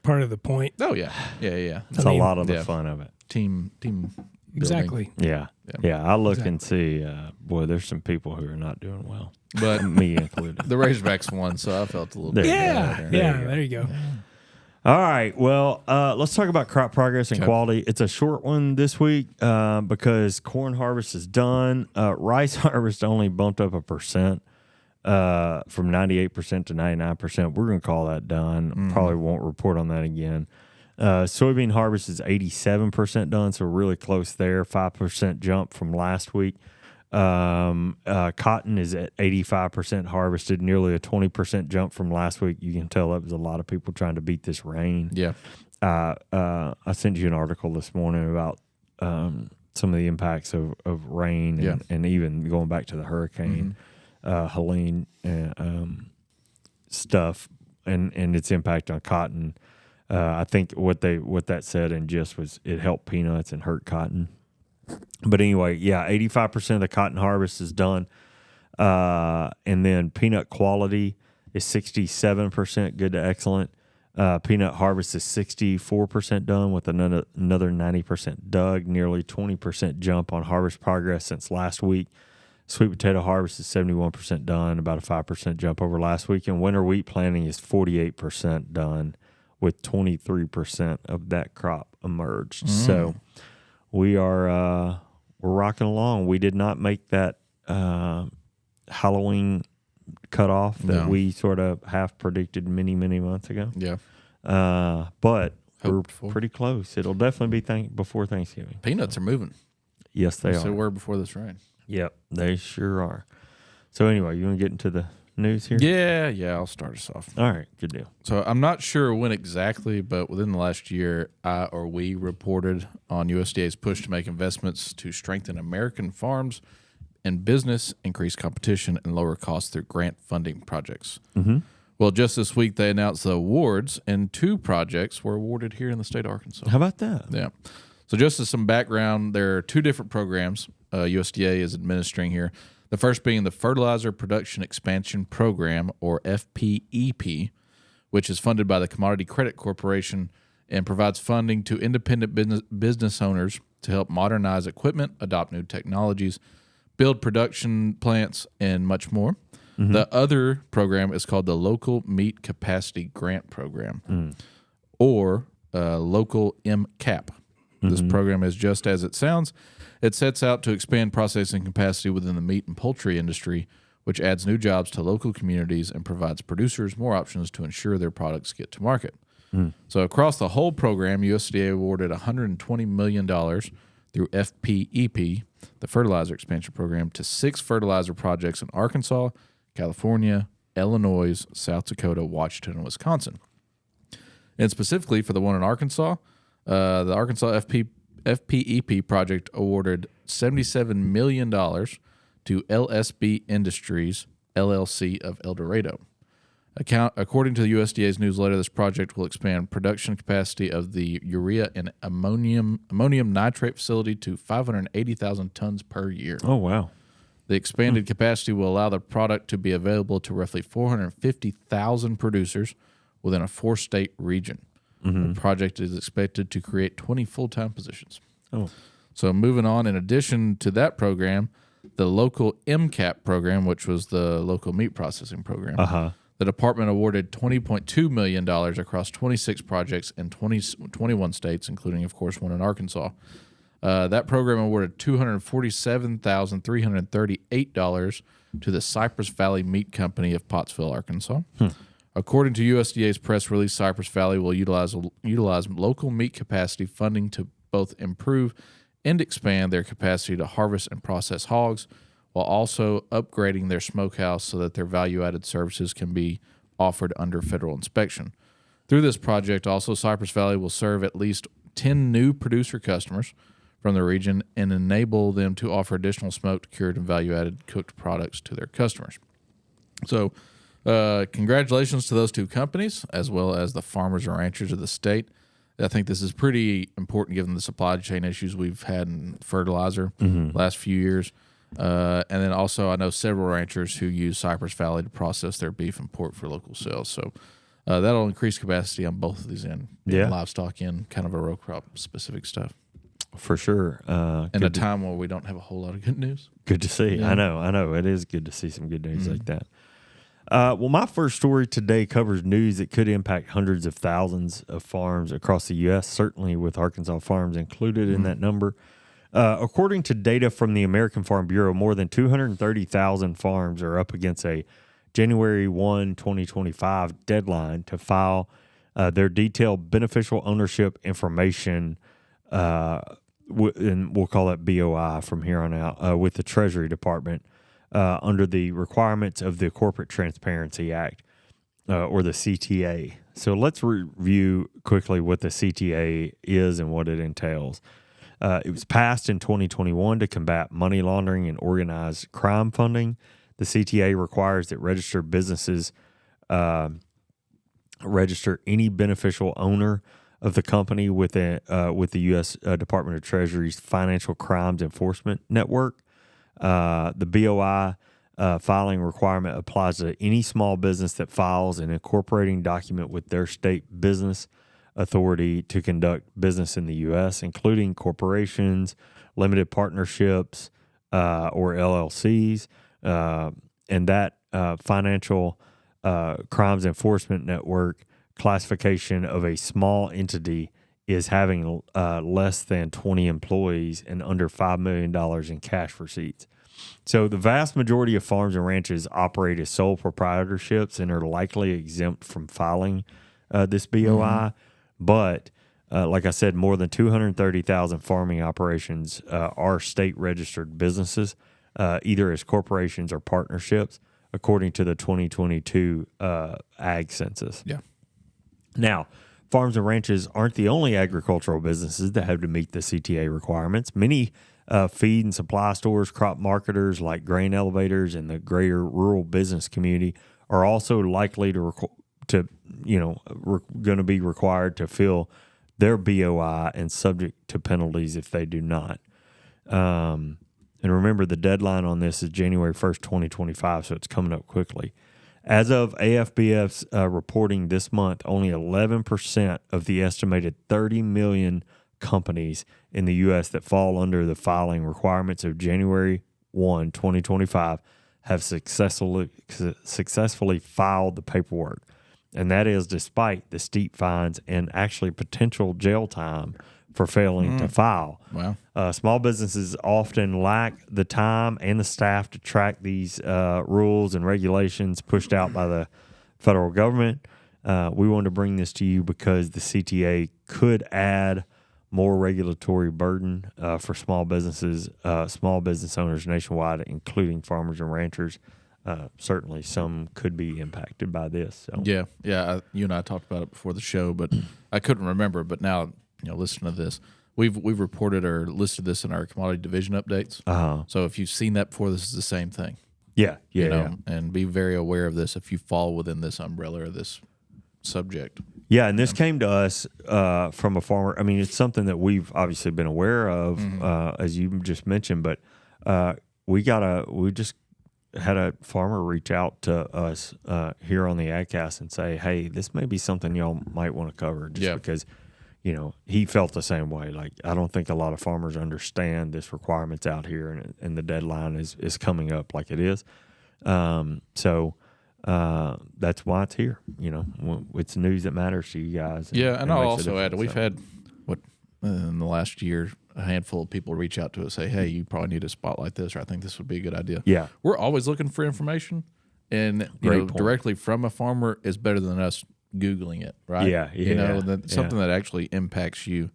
part of the point? Oh yeah, yeah. It's I mean, a lot of the yeah. fun of it. Team. Building. Exactly. Yeah. Yeah. I look and see. Boy, there's some people who are not doing well, But me included. the Razorbacks won, so I felt a little There bit you go. Yeah. better. Yeah. There you go. All right. Well, let's talk about crop progress and Okay. quality. It's a short one this week because corn harvest is done. Rice harvest only bumped up 1%. From 98% to 99%. We're going to call that done. Probably won't report on that again. Soybean harvest is 87% done, so really close there. 5% jump from last week. Cotton is at 85% harvested, nearly a 20% jump from last week. You can tell that was a lot of people trying to beat this rain. Yeah. I sent you an article this morning about some of the impacts of rain and even going back to the hurricane. Helene stuff and its impact on cotton. I think what that said and just was it helped peanuts and hurt cotton. But anyway, 85% of the cotton harvest is done. And then peanut quality is 67% good to excellent. Peanut harvest is 64% done with another 90% dug, nearly 20% jump on harvest progress since last week. Sweet potato harvest is 71% done, about a 5% jump over last week. And winter wheat planting is 48% done with 23% of that crop emerged. So we are we're rocking along. We did not make that Halloween cutoff that we sort of half predicted many months ago. Yeah. But Hoped we're for. pretty close. It'll definitely be before Thanksgiving. Peanuts are moving. Yes, they So are. were before this rain. Yep, they sure are. So anyway, you want to get into the news here? Yeah. I'll start us off. All right, good deal. So I'm not sure when exactly, but within the last year, we reported on USDA's push to make investments to strengthen American farms and business, increase competition, and lower costs through grant funding projects. Mm-hmm. Well, just this week, they announced the awards, and 2 projects were awarded here in the state of Arkansas. How about that? Yeah. So just as some background, there are two different programs USDA is administering here. The first being the Fertilizer Production Expansion Program, or FPEP, which is funded by the Commodity Credit Corporation and provides funding to independent business owners to help modernize equipment, adopt new technologies, build production plants, and much more. The other program is called the Local Meat Capacity Grant Program, or Local MCAP. This program is just as it sounds. It sets out to expand processing capacity within the meat and poultry industry, which adds new jobs to local communities and provides producers more options to ensure their products get to market. So across the whole program, USDA awarded $120 million through FPEP, the Fertilizer Expansion Program, to 6 fertilizer projects in Arkansas, California, Illinois, South Dakota, Washington, and Wisconsin. And specifically for the one in Arkansas, the Arkansas FPEP project awarded $77 million to LSB Industries, LLC of El Dorado. According to the USDA's newsletter, this project will expand production capacity of the urea and ammonium nitrate facility to 580,000 tons per year. Oh, wow. The expanded capacity will allow the product to be available to roughly 450,000 producers within a 4-state region. The project is expected to create 20 full-time positions. Oh. So moving on, in addition to that program, the local MCAP program, which was the local meat processing program, the department awarded $20.2 million across 26 projects in 21 states, including, of course, one in Arkansas. That program awarded $247,338 to the Cypress Valley Meat Company of Pottsville, Arkansas. According to USDA's press release, Cypress Valley will utilize local meat capacity funding to both improve and expand their capacity to harvest and process hogs, while also upgrading their smokehouse so that their value-added services can be offered under federal inspection. Through this project, also, Cypress Valley will serve at least 10 new producer customers from the region and enable them to offer additional smoked, cured, and value-added cooked products to their customers. So, congratulations to those two companies, as well as the farmers and ranchers of the state. I think this is pretty important given the supply chain issues we've had in fertilizer last few years. And then also, I know several ranchers who use Cypress Valley to process their beef and pork for local sales. So that'll increase capacity on both of these ends, livestock and kind of a row crop specific stuff. For sure. In a time where we don't have a whole lot of good news. Good to see. Yeah. I know. It is good to see some good news like that. Well, my first story today covers news that could impact hundreds of thousands of farms across the U.S., certainly with Arkansas farms included in that number. According to data from the American Farm Bureau, more than 230,000 farms are up against a January 1, 2025 deadline to file their detailed beneficial ownership information, and we'll call it BOI from here on out, with the Treasury Department under the requirements of the Corporate Transparency Act, or the CTA. So let's review quickly what the CTA is and what it entails. It was passed in 2021 to combat money laundering and organized crime funding. The CTA requires that registered businesses register any beneficial owner of the company with the U.S. Department of Treasury's Financial Crimes Enforcement Network. The BOI filing requirement applies to any small business that files an incorporating document with their state business authority to conduct business in the U.S., including corporations, limited partnerships, or LLCs, and that Financial Crimes Enforcement Network classification of a small entity is having less than 20 employees and under $5 million in cash receipts. So the vast majority of farms and ranches operate as sole proprietorships and are likely exempt from filing this BOI. But like I said, more than 230,000 farming operations are state-registered businesses, either as corporations or partnerships, according to the 2022 Ag Census. Yeah. Now, farms and ranches aren't the only agricultural businesses that have to meet the CTA requirements. Many feed and supply stores, crop marketers like grain elevators, and the greater rural business community are also likely to going to be required to fill their BOI and subject to penalties if they do not. And remember, the deadline on this is January 1st, 2025, so it's coming up quickly. As of AFBF's reporting this month, only 11% of the estimated 30 million companies in the U.S. that fall under the filing requirements of January 1, 2025 have successfully filed the paperwork. And that is despite the steep fines and actually potential jail time for failing to file. Wow. Small businesses often lack the time and the staff to track these rules and regulations pushed out by the federal government. We want to bring this to you because the CTA could add more regulatory burden for small businesses, small business owners nationwide, including farmers and ranchers. Certainly, some could be impacted by this. So. Yeah. You and I talked about it before the show, but I couldn't remember. But now, listen to this. We've reported or listed this in our commodity division updates. So if you've seen that before, this is the same thing. Yeah. And be very aware of this if you fall within this umbrella or this subject. Yeah, and this came to us from a farmer. I mean, it's something that we've obviously been aware of, as you just mentioned, but we just had a farmer reach out to us here on the AgCast and say, hey, this may be something y'all might want to cover because, he felt the same way. Like, I don't think a lot of farmers understand this requirement's out here and the deadline is coming up like it is. So that's why it's here. It's news that matters to you guys. And I'll also add, we've had in the last year, a handful of people reach out to us, say, hey, you probably need to spotlight this, or I think this would be a good idea. Yeah. We're always looking for information, and directly from a farmer is better than us Googling it, right? Something that actually impacts you.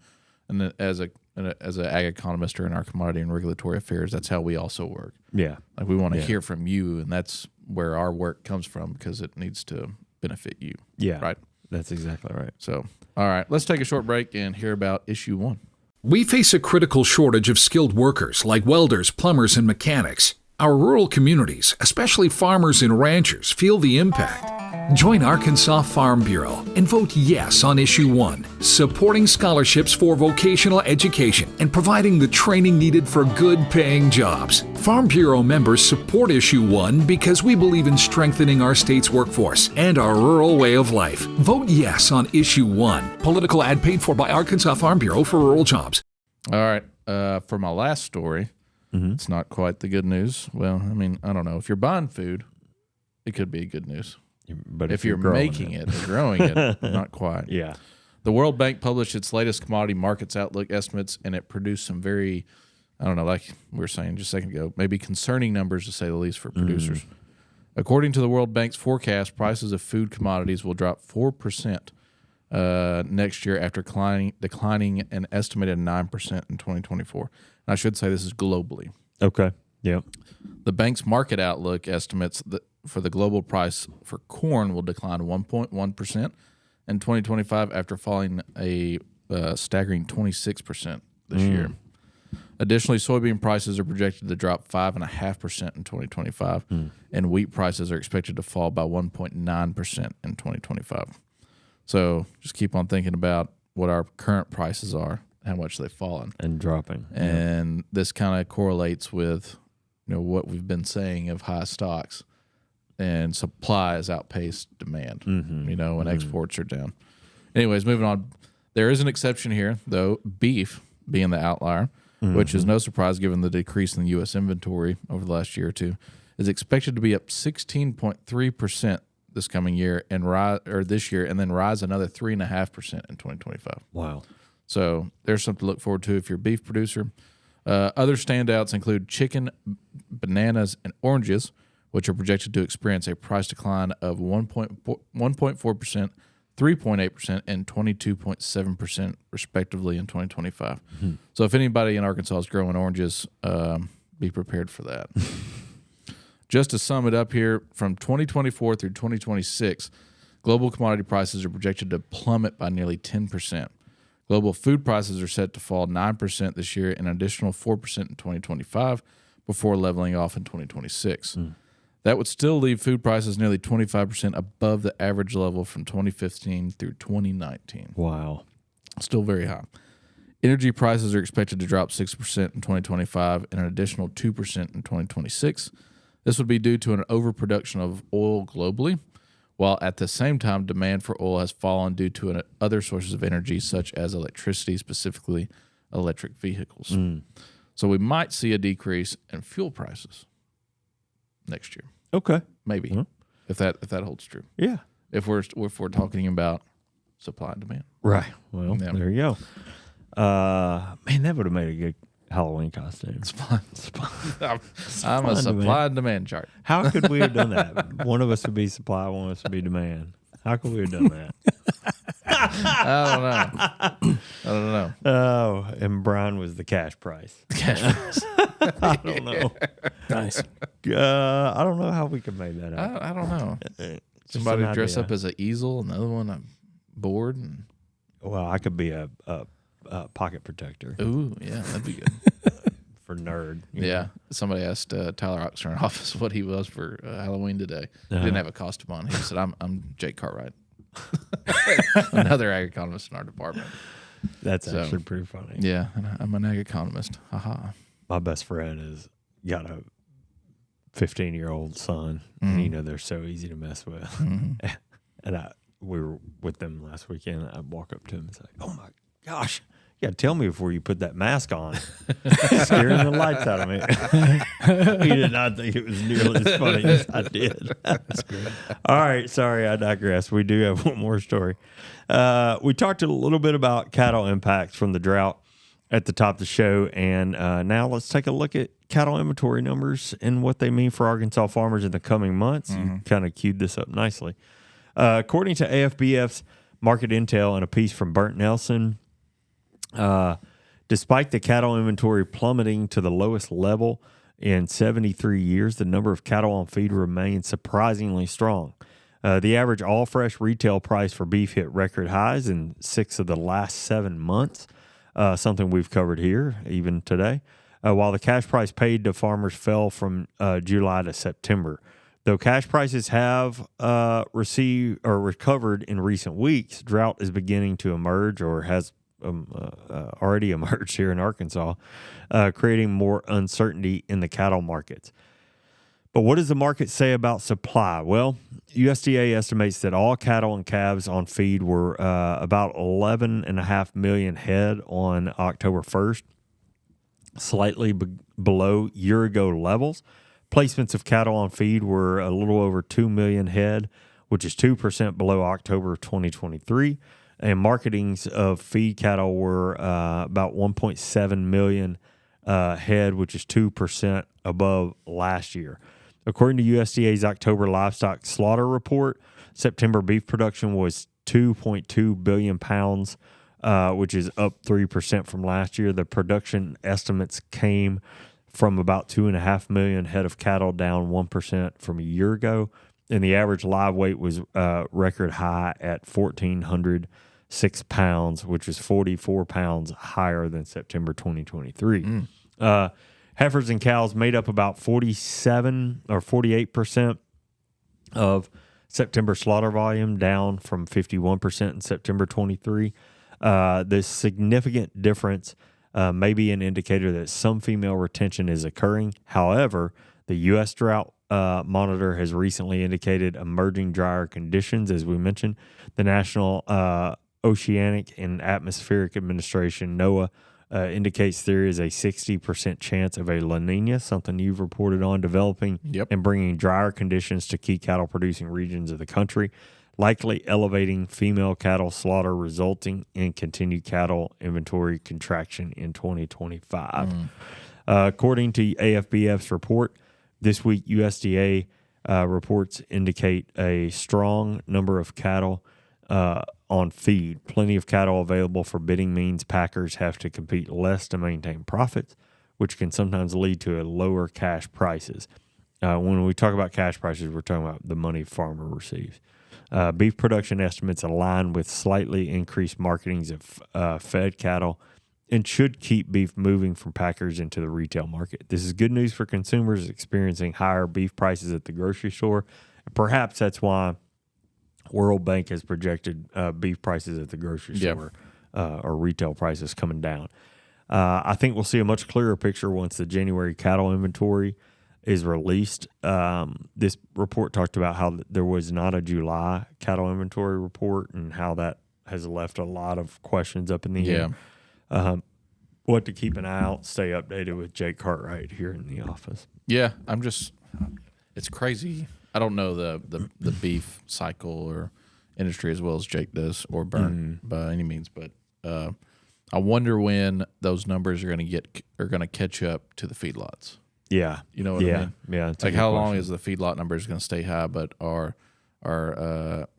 And then as an ag economist or in our commodity and regulatory affairs, that's how we also work. Yeah. Like, we want to hear from you, and that's where our work comes from because it needs to benefit you. Yeah. Right? That's exactly right. So, all right, let's take a short break and hear about issue 1. We face a critical shortage of skilled workers like welders, plumbers, and mechanics. Our rural communities, especially farmers and ranchers, feel the impact. Join Arkansas Farm Bureau and vote yes on Issue 1, supporting scholarships for vocational education and providing the training needed for good-paying jobs. Farm Bureau members support Issue 1 because we believe in strengthening our state's workforce and our rural way of life. Vote yes on Issue 1. Political ad paid for by Arkansas Farm Bureau for rural jobs. All right. For my last story, it's not quite the good news. Well, I mean, I don't know. If you're buying food, it could be good news. But if you're making it or growing it, not quite. Yeah. The World Bank published its latest commodity markets outlook estimates, and it produced some very, like we were saying just a second ago, maybe concerning numbers to say the least for producers. According to the World Bank's forecast, prices of food commodities will drop 4% next year after declining an estimated 9% in 2024. And I should say this is globally. Okay. Yeah. The bank's market outlook estimates that for the global price for corn will decline 1.1% in 2025 after falling a staggering 26% this year. Additionally, soybean prices are projected to drop 5.5% in 2025, and wheat prices are expected to fall by 1.9% in 2025. So just keep on thinking about what our current prices are, how much they've fallen. And dropping. And this kind of correlates with what we've been saying of high stocks. And supply has outpaced demand, and exports are down. Anyways, moving on. There is an exception here, though, beef being the outlier, which is no surprise given the decrease in the U.S. inventory over the last year or two, is expected to be up 16.3% this coming year this year, and then rise another 3.5% in 2025. Wow. So there's something to look forward to if you're a beef producer. Other standouts include chicken, bananas, and oranges, which are projected to experience a price decline of 1.4%, 3.8%, and 22.7% respectively in 2025. So if anybody in Arkansas is growing oranges, be prepared for that. Just to sum it up here, from 2024 through 2026, global commodity prices are projected to plummet by nearly 10%. Global food prices are set to fall 9% this year and an additional 4% in 2025 before leveling off in 2026. That would still leave food prices nearly 25% above the average level from 2015 through 2019. Wow. Still very high. Energy prices are expected to drop 6% in 2025 and an additional 2% in 2026. This would be due to an overproduction of oil globally, while at the same time demand for oil has fallen due to other sources of energy such as electricity, specifically electric vehicles. So we might see a decrease in fuel prices next year. Okay. Maybe. If that holds true. Yeah. If we're talking about supply and demand. Right. Well, there you go. Man, that would have made a good Halloween costume. I'm a supply and demand chart. How could we have done that? One of us would be supply, one of us would be demand. How could we have done that? I don't know. Oh, and Brian was the cash price. I don't know. Nice. I don't know how we could make that up. I don't know. Somebody dress up as an easel, another one a board. Well, I could be a pocket protector. Ooh, yeah, that'd be good. For nerd. Yeah. Somebody asked Tyler Oxford in office what he was for Halloween today. He didn't have a costume on. He said, I'm Jake Cartwright. Another ag economist in our department. That's actually pretty funny. Yeah, and I'm an ag economist. Haha. My best friend has got a 15-year-old son, and they're so easy to mess with. And we were with them last weekend. I walk up to him and say, "Oh my gosh, you got to tell me before you put that mask on." Scaring the lights out of me. He did not think it was nearly as funny as I did. That's great. All right, sorry, I digress. We do have one more story. We talked a little bit about cattle impacts from the drought at the top of the show, and now let's take a look at cattle inventory numbers and what they mean for Arkansas farmers in the coming months. You kind of queued this up nicely. According to AFBF's Market Intel and a piece from Burnt Nelson, despite the cattle inventory plummeting to the lowest level in 73 years, the number of cattle on feed remains surprisingly strong. The average all-fresh retail price for beef hit record highs in 6 of the last 7 months, something we've covered here even today, while the cash price paid to farmers fell from July to September. Though cash prices have received or recovered in recent weeks, drought is beginning to emerge or has already emerged here in Arkansas, creating more uncertainty in the cattle markets. But what does the market say about supply? Well, USDA estimates that all cattle and calves on feed were about 11.5 million head on October 1st, slightly below year-ago levels. Placements of cattle on feed were a little over 2 million head, which is 2% below October of 2023. And marketings of feed cattle were about 1.7 million head, which is 2% above last year. According to USDA's October livestock slaughter report, September beef production was 2.2 billion pounds, which is up 3% from last year. The production estimates came from about 2.5 million head of cattle, down 1% from a year ago. And the average live weight was record high at 1,406 pounds, which is 44 pounds higher than September 2023. Heifers and cows made up about 47 or 48% of September slaughter volume, down from 51% in September 23. This significant difference may be an indicator that some female retention is occurring. However, the U.S. Drought Monitor has recently indicated emerging drier conditions. As we mentioned, the National Oceanic and Atmospheric Administration, NOAA, indicates there is a 60% chance of a La Nina, something you've reported on, developing and bringing drier conditions to key cattle-producing regions of the country, likely elevating female cattle slaughter, resulting in continued cattle inventory contraction in 2025. According to AFBF's report, this week USDA reports indicate a strong number of cattle on feed. Plenty of cattle available for bidding means packers have to compete less to maintain profits, which can sometimes lead to lower cash prices. When we talk about cash prices, we're talking about the money farmer receives. Beef production estimates align with slightly increased marketings of fed cattle and should keep beef moving from packers into the retail market. This is good news for consumers experiencing higher beef prices at the grocery store. Perhaps that's why World Bank has projected beef prices at the grocery store or retail prices coming down. I think we'll see a much clearer picture once the January cattle inventory is released. This report talked about how there was not a July cattle inventory report and how that has left a lot of questions up in the air. What to keep an eye out, stay updated with Jake Cartwright here in the office. Yeah, it's crazy. I don't know the beef cycle or industry as well as Jake does or Burnt by any means, but I wonder when those numbers are going to catch up to the feedlots. Yeah, you know what I mean. Yeah, like how long is the feedlot numbers going to stay high, but our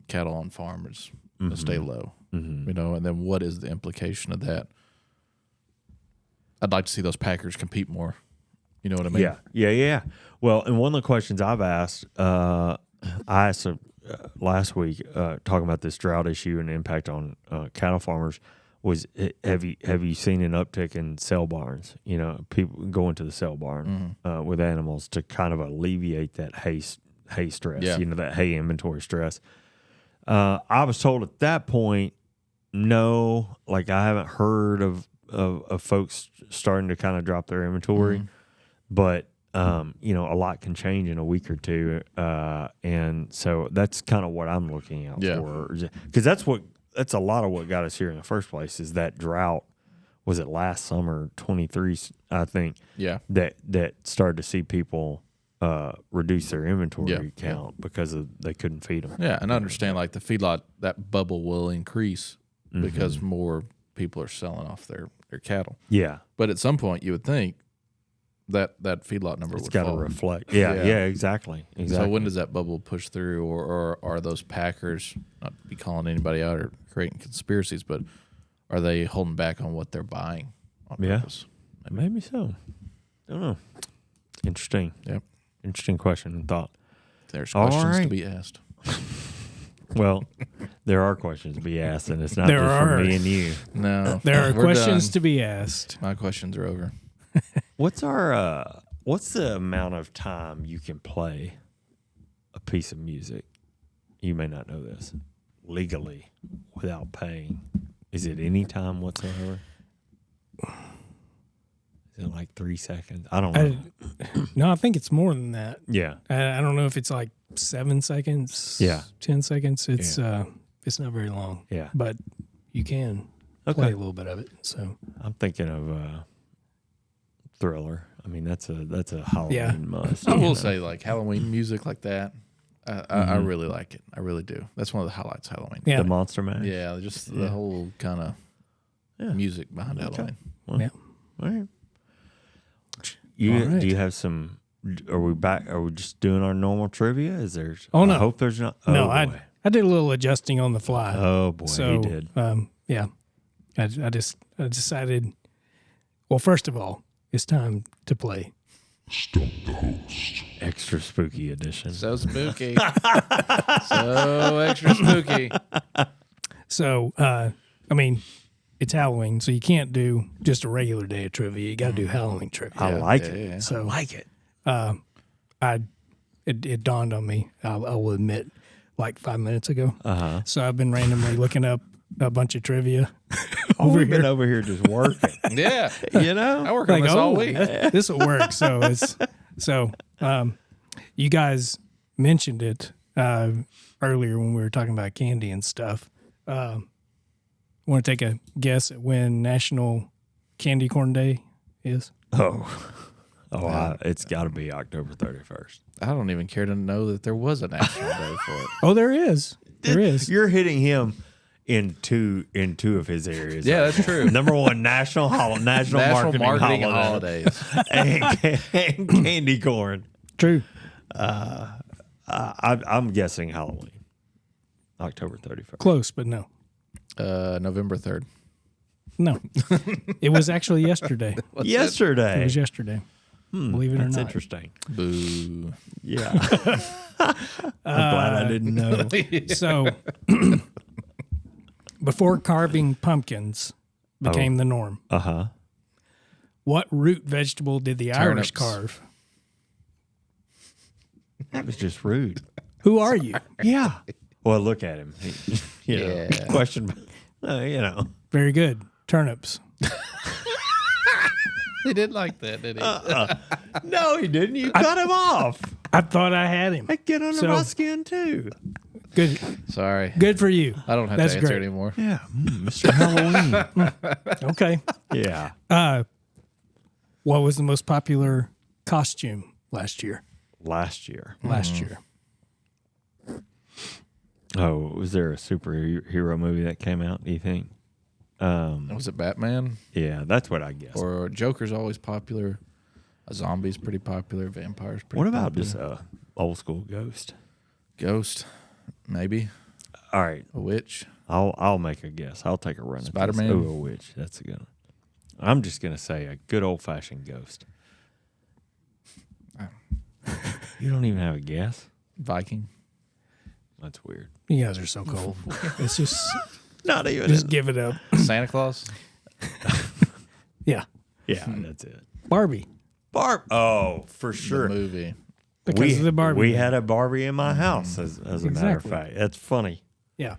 cattle on farm is going to stay low? You know, and then what is the implication of that? I'd like to see those packers compete more. You know what I mean? Yeah. Well, and one of the questions I've asked, I asked last week, talking about this drought issue and impact on cattle farmers, was have you seen an uptick in sale barns? You know, people going to the sale barn with animals to kind of alleviate that hay stress. You know, that hay inventory stress. I was told at that point, no, like I haven't heard of folks starting to kind of drop their inventory, but you know, a lot can change in a week or two, and so that's kind of what I'm looking out for, because that's a lot of what got us here in the first place. Is that drought? Was it last summer, 23? I think. Yeah. That started to see people reduce their inventory count because they couldn't feed them. Yeah, and I understand like the feedlot, that bubble will increase because more people are selling off their cattle. Yeah. But at some point, you would think that feedlot number would fall. It's got to reflect. Yeah, exactly. So when does that bubble push through, or are those packers, not to be calling anybody out or creating conspiracies, but are they holding back on what they're buying on purpose? Maybe so. Don't know. Interesting. Yep. Interesting question and thought. There's questions to be asked. Well, there are questions to be asked, and it's not just from me and you. No. There are questions to be asked. My questions are over. What's the amount of time you can play a piece of music? You may not know this. Legally, without paying. Is it any time whatsoever? Is it like 3 seconds? I don't know. No, I think it's more than that. Yeah. I don't know if it's like 7 seconds. Yeah. 10 seconds. It's not very long. Yeah. But you can play a little bit of it. So I'm thinking of Thriller. I mean, that's a Halloween must. I will say, like Halloween music like that, I really like it. I really do. That's one of the highlights of Halloween. Yeah. The Monster Mash. Yeah, just the whole kind of music behind Halloween. Well, all right. Do you have some? Are we back? Are we just doing our normal trivia? Is there? Oh no! I hope there's not. No, I did a little adjusting on the fly. Oh boy, so, he did. I decided. Well, first of all, it's time to play Stump the Host. Extra spooky edition. So spooky. So extra spooky. So, I mean, it's Halloween, so you can't do just a regular day of trivia. You got to do Halloween trivia. I like it. Yeah. So, I like it. It dawned on me, I will admit, like 5 minutes ago. So I've been randomly looking up a bunch of trivia. We've been over here just working. Yeah. You know? I work on this all week. This will work. So you guys mentioned it earlier when we were talking about candy and stuff. Want to take a guess at when National Candy Corn Day is? It's got to be October 31st. I don't even care to know that there was a national day for it. Oh, there is. There is. You're hitting him in two of his areas. Yeah, that's true. Number one, national marketing holidays. and candy corn. True. I'm guessing Halloween, October 31st. Close, but no. November 3rd. No. It was actually yesterday. Yesterday. It was yesterday. Believe it or not. That's interesting. Boo. Yeah. I'm glad I didn't know. So, before carving pumpkins became the norm, what root vegetable did the Irish carve? That was just rude. Who are you? Yeah. Well, look at him. Question. Very good. Turnips. He didn't like that, did he? No, he didn't. You cut him off. I thought I had him. I get under my skin too. Good. Sorry. Good for you. I don't have That's to answer great. anymore. Yeah, Mr. Halloween. Okay. Yeah. What was the most popular costume last year? Last year. Last year. Oh, was there a superhero movie that came out, do you think? Was it Batman? Yeah, that's what I guess. Or Joker's always popular. A zombie's pretty popular. Vampire's pretty What about popular. just old school Ghost? Ghost? Maybe. All right, A witch? I'll make a guess. I'll take a run Spider-Man? at this. Oh, a witch. That's a good one. I'm just gonna say a good old fashioned ghost. You don't even have a guess? Viking? That's weird. You guys are so cold. It's just Not even. just give it up. Santa Claus? Yeah. Yeah, that's it. Barbie. Oh, for sure. The movie. Because of the Barbie. We movie. had a Barbie in my house, as a matter of Exactly. fact. That's funny. Yeah.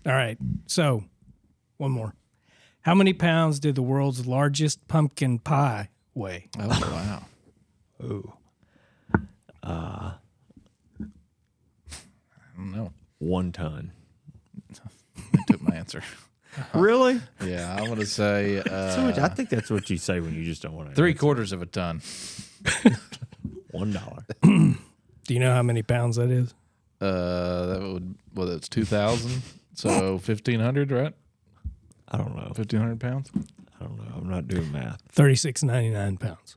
All right. So, one more. How many pounds did the world's largest pumpkin pie weigh? Oh, wow. Ooh. I don't know. 1 ton. I took my answer. Really? Yeah, I want to say I think that's what you say when you just don't want to. 3/4 of a ton. $1. Do you know how many pounds that is? That would, well, it's 2,000. So 1,500, right? I don't know. 1,500 pounds? I don't know. I'm not doing math. 36.99 pounds.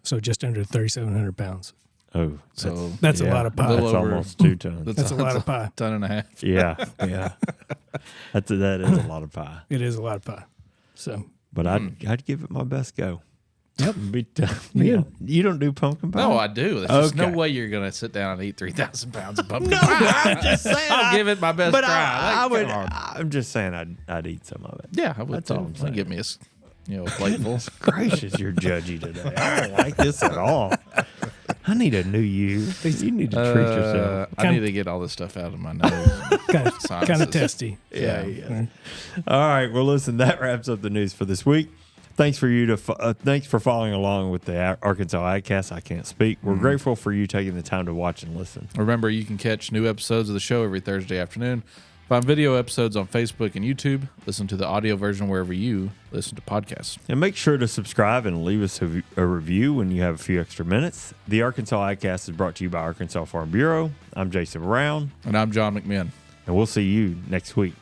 So just under 3,700 pounds. Oh, So That's a lot of pie. That's little over- almost 2 tons. That's a lot of pie. ton and a half. Yeah, yeah. That is a lot of pie. It is a lot of pie. So But I'd give it my best go. Yep. You don't do pumpkin pie? No, I do. There's just no Okay. way you're going to sit down and eat 3,000 pounds of pumpkin pie. I'm just saying. I'll give it my best But try. I would. come on. I'm just saying I'd eat some of it. Yeah, I would. That's all I'm too. saying. Give me a plateful. Gracious, you're judgy today. I don't like this at all. I need a new you. You need to treat yourself. I need to get all this stuff out of my nose. kind of Sinuses. testy. Yeah. All right. Well, listen, that wraps up the news for this week. Thanks for following along with the Arkansas AgCast. I can't speak. We're grateful for you taking the time to watch and listen. Remember, you can catch new episodes of the show every Thursday afternoon. Find video episodes on Facebook and YouTube. Listen to the audio version wherever you listen to podcasts. And make sure to subscribe and leave us a review when you have a few extra minutes. The Arkansas AgCast is brought to you by Arkansas Farm Bureau. I'm Jason Brown, And I'm John McMinn. and we'll see you next week.